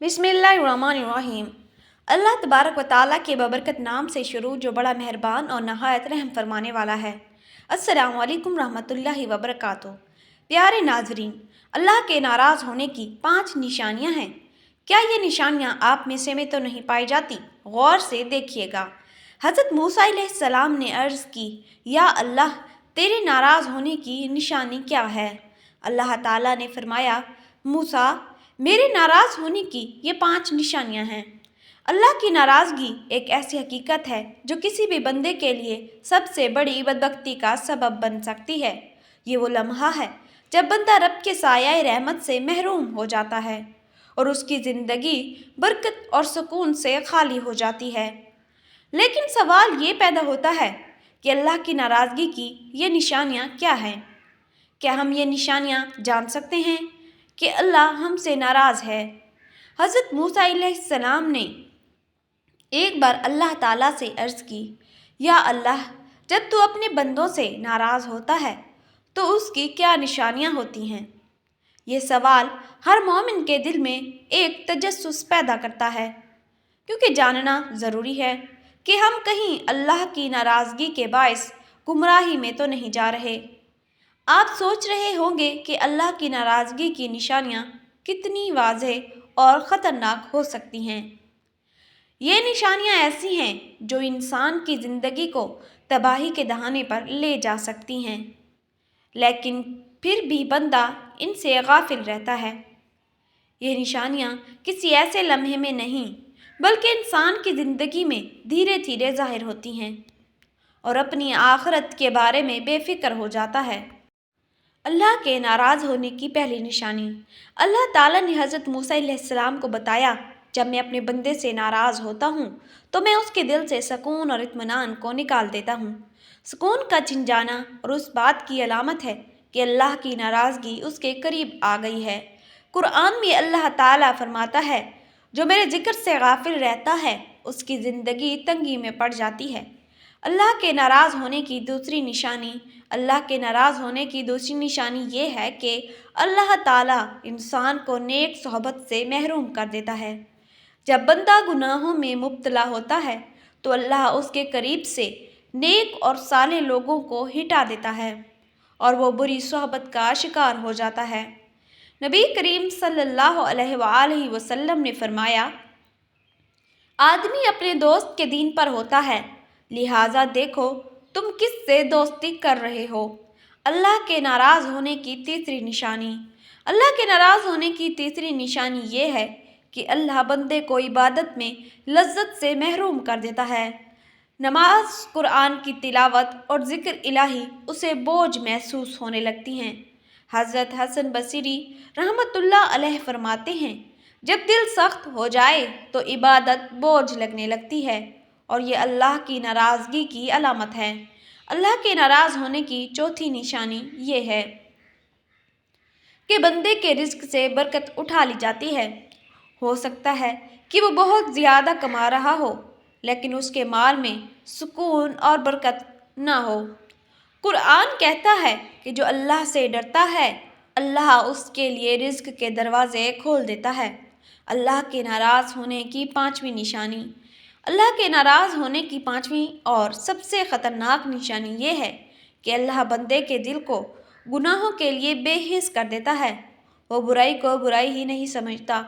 बिस्मिल्लाहिर्रहमानिर्रहीम। अल्लाह तबारक व ताला के बबरकत नाम से शुरू जो बड़ा मेहरबान और नहायत रहम फरमाने वाला है। अस्सलामु अलैकुम रहमतुल्लाहि व बरकातुहू। प्यारे नाजरीन, अल्लाह के नाराज़ होने की 5 निशानियां हैं। क्या ये निशानियां आप में से तो नहीं पाई जाती? गौर से देखिएगा। हज़रत मूसा अलैहिस्सलाम ने अर्ज़ की, या अल्लाह, तेरे नाराज़ होने की निशानी क्या है? अल्लाह ताला ने फरमाया, मूसा, मेरे नाराज़ होने की ये 5 निशानियां हैं। अल्लाह की नाराज़गी एक ऐसी हकीकत है जो किसी भी बंदे के लिए सबसे बड़ी बदबख्ती का सबब बन सकती है। ये वो लम्हा है जब बंदा रब के साया रहमत से महरूम हो जाता है और उसकी ज़िंदगी बरकत और सुकून से खाली हो जाती है। लेकिन सवाल ये पैदा होता है कि अल्लाह की नाराज़गी की ये निशानियाँ क्या हैं? क्या हम ये निशानियाँ जान सकते हैं कि अल्लाह हमसे नाराज़ है? हज़रत मूसा अलैहिस्सलाम ने एक बार अल्लाह ताला से अर्ज़ की, या अल्लाह, जब तू अपने बंदों से नाराज़ होता है तो उसकी क्या निशानियाँ होती हैं? ये सवाल हर मोमिन के दिल में एक तजस्सुस पैदा करता है, क्योंकि जानना ज़रूरी है कि हम कहीं अल्लाह की नाराज़गी के बाइस गुमराही में तो नहीं जा रहे। आप सोच रहे होंगे कि अल्लाह की नाराज़गी की निशानियाँ कितनी वाज़ेह और ख़तरनाक हो सकती हैं। ये निशानियाँ ऐसी हैं जो इंसान की ज़िंदगी को तबाही के दहाने पर ले जा सकती हैं, लेकिन फिर भी बंदा इनसे गाफिल रहता है। ये निशानियाँ किसी ऐसे लम्हे में नहीं, बल्कि इंसान की ज़िंदगी में धीरे धीरे ज़ाहिर होती हैं और अपनी आखिरत के बारे में बेफिक्र हो जाता है। अल्लाह के नाराज़ होने की पहली निशानी। अल्लाह ताला ने हज़रत मूसा अलैहिस्सलाम को बताया, जब मैं अपने बंदे से नाराज़ होता हूँ तो मैं उसके दिल से सुकून और इत्मीनान को निकाल देता हूँ। सुकून का छिन जाना और उस बात की अलामत है कि अल्लाह की नाराज़गी उसके करीब आ गई है। कुरान में अल्लाह ताला फरमाता है, जो मेरे ज़िक्र से गाफिल रहता है उसकी ज़िंदगी तंगी में पड़ जाती है। अल्लाह के नाराज़ होने की दूसरी निशानी ये है कि अल्लाह ताला इंसान को नेक सोहबत से महरूम कर देता है। जब बंदा गुनाहों में मुब्तला होता है तो अल्लाह उसके करीब से नेक और साले लोगों को हटा देता है और वो बुरी सोहबत का शिकार हो जाता है। नबी करीम सल्लल्लाहु अलैहि वसल्लम ने फरमाया, आदमी अपने दोस्त के दीन पर होता है, लिहाजा देखो तुम किससे दोस्ती कर रहे हो। अल्लाह के नाराज़ होने की तीसरी निशानी। अल्लाह के नाराज़ होने की तीसरी निशानी ये है कि अल्लाह बंदे को इबादत में लज्जत से महरूम कर देता है। नमाज, कुरान की तिलावत और ज़िक्र इलाही उसे बोझ महसूस होने लगती हैं। हज़रत हसन बसरी रहमतुल्लाह अलैह फरमाते हैं, जब दिल सख्त हो जाए तो इबादत बोझ लगने लगती है और ये अल्लाह की नाराज़गी की अलामत है। अल्लाह के नाराज़ होने की चौथी निशानी ये है कि बंदे के रिज़्क से बरकत उठा ली जाती है। हो सकता है कि वो बहुत ज़्यादा कमा रहा हो, लेकिन उसके माल में सुकून और बरकत ना हो। कुरान कहता है कि जो अल्लाह से डरता है, अल्लाह उसके लिए रिज़्क के दरवाज़े खोल देता है। अल्लाह के नाराज़ होने की पाँचवीं निशानी। अल्लाह के नाराज़ होने की पाँचवीं और सबसे ख़तरनाक निशानी ये है कि अल्लाह बंदे के दिल को गुनाहों के लिए बेहिस कर देता है। वो बुराई को बुराई ही नहीं समझता,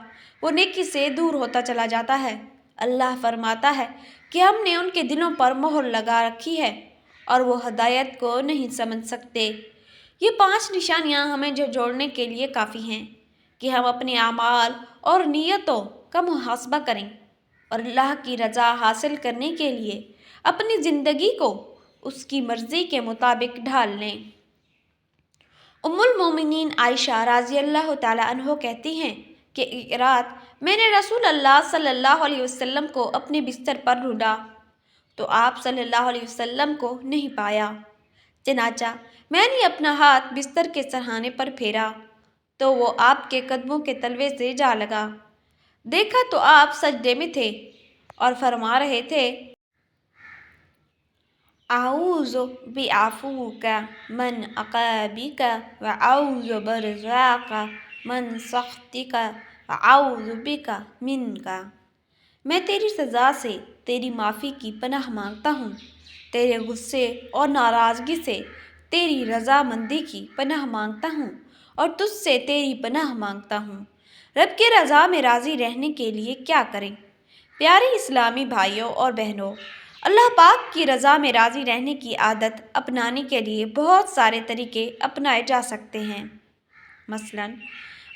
वो नेकी से दूर होता चला जाता है। अल्लाह फरमाता है कि हमने उनके दिलों पर मोहर लगा रखी है और वो हदायत को नहीं समझ सकते। ये 5 निशानियाँ हमें जो जोड़ने के लिए काफ़ी हैं कि हम अपने आमाल और नीयतों का मुहासबा करें और अल्लाह की रज़ा हासिल करने के लिए अपनी ज़िंदगी को उसकी मर्ज़ी के मुताबिक ढाल लें। उम्मुल मोमिनीन आयशा रज़ी अल्लाह तआला अन्हा कहती हैं कि एक रात मैंने रसूल अल्लाह सल्लल्लाहु अलैहि वसल्लम को अपने बिस्तर पर ढूंढा तो आप सल्लल्लाहु अलैहि वसल्लम को नहीं पाया। चनाचा मैंने अपना हाथ बिस्तर के सरहाने पर फेरा तो वो आपके कदमों के तलवे से जा लगा। देखा तो आप सजदे में थे और फरमा रहे थे, आऊज़ु बिअफ़ूका मन अक़ाबिका व आऊज़ु बरज़ाका मन सख़्तिका اعوذ بک منک، میں تیری سزا سے تیری معافی کی پناہ مانگتا ہوں، تیرے غصے اور ناراضگی سے تیری رضامندی کی پناہ مانگتا ہوں، اور تجھ سے تیری پناہ مانگتا ہوں۔ رب کی رضا میں راضی رہنے کے لیے کیا کریں؟ پیارے اسلامی بھائیوں اور بہنوں، اللہ پاک کی رضا میں راضی رہنے کی عادت اپنانے کے لیے بہت سارے طریقے اپنائے جا سکتے ہیں۔ مثلاً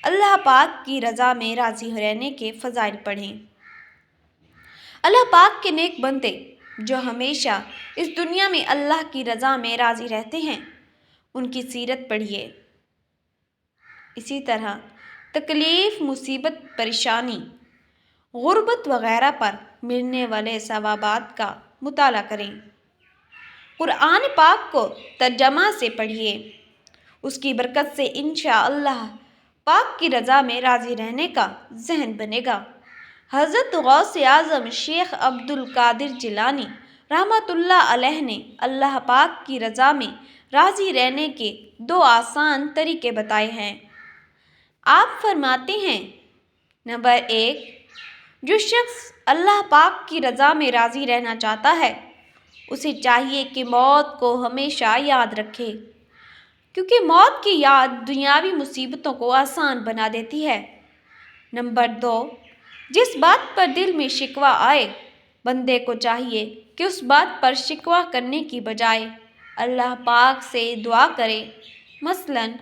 اللہ پاک کی رضا میں راضی رہنے کے فضائل پڑھیں۔ اللہ پاک کے نیک بندے جو ہمیشہ اس دنیا میں اللہ کی رضا میں راضی رہتے ہیں، ان کی سیرت پڑھیے۔ اسی طرح تکلیف، مصیبت، پریشانی، غربت وغیرہ پر ملنے والے ثوابات کا مطالعہ کریں۔ قرآن پاک کو ترجمہ سے پڑھیے، اس کی برکت سے انشاءاللہ پاک کی رضا میں راضی رہنے کا ذہن بنے گا۔ حضرت غوث اعظم شیخ عبد القادر جیلانی رحمۃ اللہ علیہ نے اللہ پاک کی رضا میں راضی رہنے کے 2 آسان طریقے بتائے ہیں۔ آپ فرماتے ہیں، نمبر 1، جو شخص اللہ پاک کی رضا میں راضی رہنا چاہتا ہے، اسے چاہیے کہ موت کو ہمیشہ یاد رکھے، کیونکہ موت کی یاد دنیاوی مصیبتوں کو آسان بنا دیتی ہے۔ نمبر 2، جس بات پر دل میں شکوہ آئے، بندے کو چاہیے کہ اس بات پر شکوہ کرنے کی بجائے اللہ پاک سے دعا کرے۔ مثلاً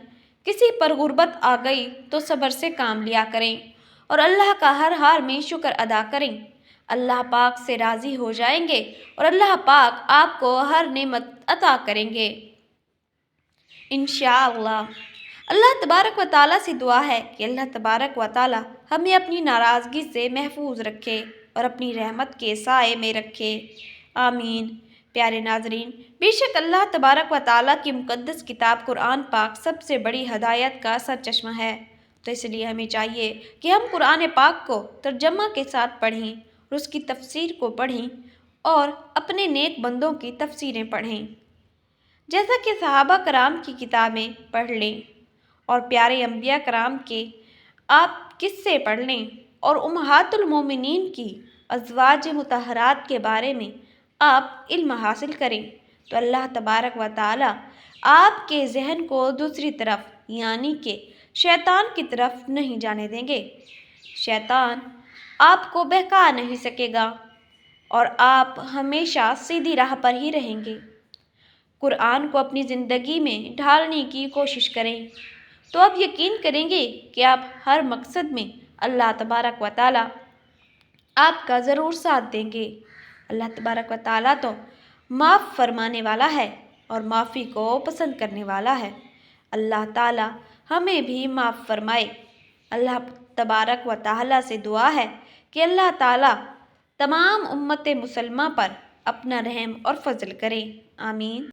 کسی پر غربت آ گئی تو صبر سے کام لیا کریں اور اللہ کا ہر حال میں شکر ادا کریں۔ اللہ پاک سے راضی ہو جائیں گے اور اللہ پاک آپ کو ہر نعمت عطا کریں گے انشاءاللہ۔ اللہ تبارک و تعالیٰ سے دعا ہے کہ اللہ تبارک و تعالیٰ ہمیں اپنی ناراضگی سے محفوظ رکھے اور اپنی رحمت کے سائے میں رکھے، آمین۔ پیارے ناظرین، بے شک اللہ تبارک و تعالیٰ کی مقدس کتاب قرآن پاک سب سے بڑی ہدایت کا سرچشمہ ہے، تو اس لیے ہمیں چاہیے کہ ہم قرآن پاک کو ترجمہ کے ساتھ پڑھیں اور اس کی تفسیر کو پڑھیں اور اپنے نیک بندوں کی تفسیریں پڑھیں، جیسا کہ صحابہ کرام کی کتابیں پڑھ لیں اور پیارے انبیاء کرام کے آپ قصے پڑھ لیں اور امہات المومنین کی ازواج مطہرات کے بارے میں آپ علم حاصل کریں، تو اللہ تبارک و تعالیٰ آپ کے ذہن کو دوسری طرف یعنی کہ شیطان کی طرف نہیں جانے دیں گے۔ شیطان آپ کو بہکا نہیں سکے گا اور آپ ہمیشہ سیدھی راہ پر ہی رہیں گے۔ قرآن کو اپنی زندگی میں ڈھالنے کی کوشش کریں تو آپ یقین کریں گے کہ آپ ہر مقصد میں اللہ تبارک و تعالیٰ آپ کا ضرور ساتھ دیں گے۔ اللہ تبارک و تعالیٰ تو معاف فرمانے والا ہے اور معافی کو پسند کرنے والا ہے۔ اللہ تعالیٰ ہمیں بھی معاف فرمائے۔ اللہ تبارک و تعالیٰ سے دعا ہے کہ اللہ تعالیٰ تمام امت مسلمہ پر اپنا رحم اور فضل کرے، آمین۔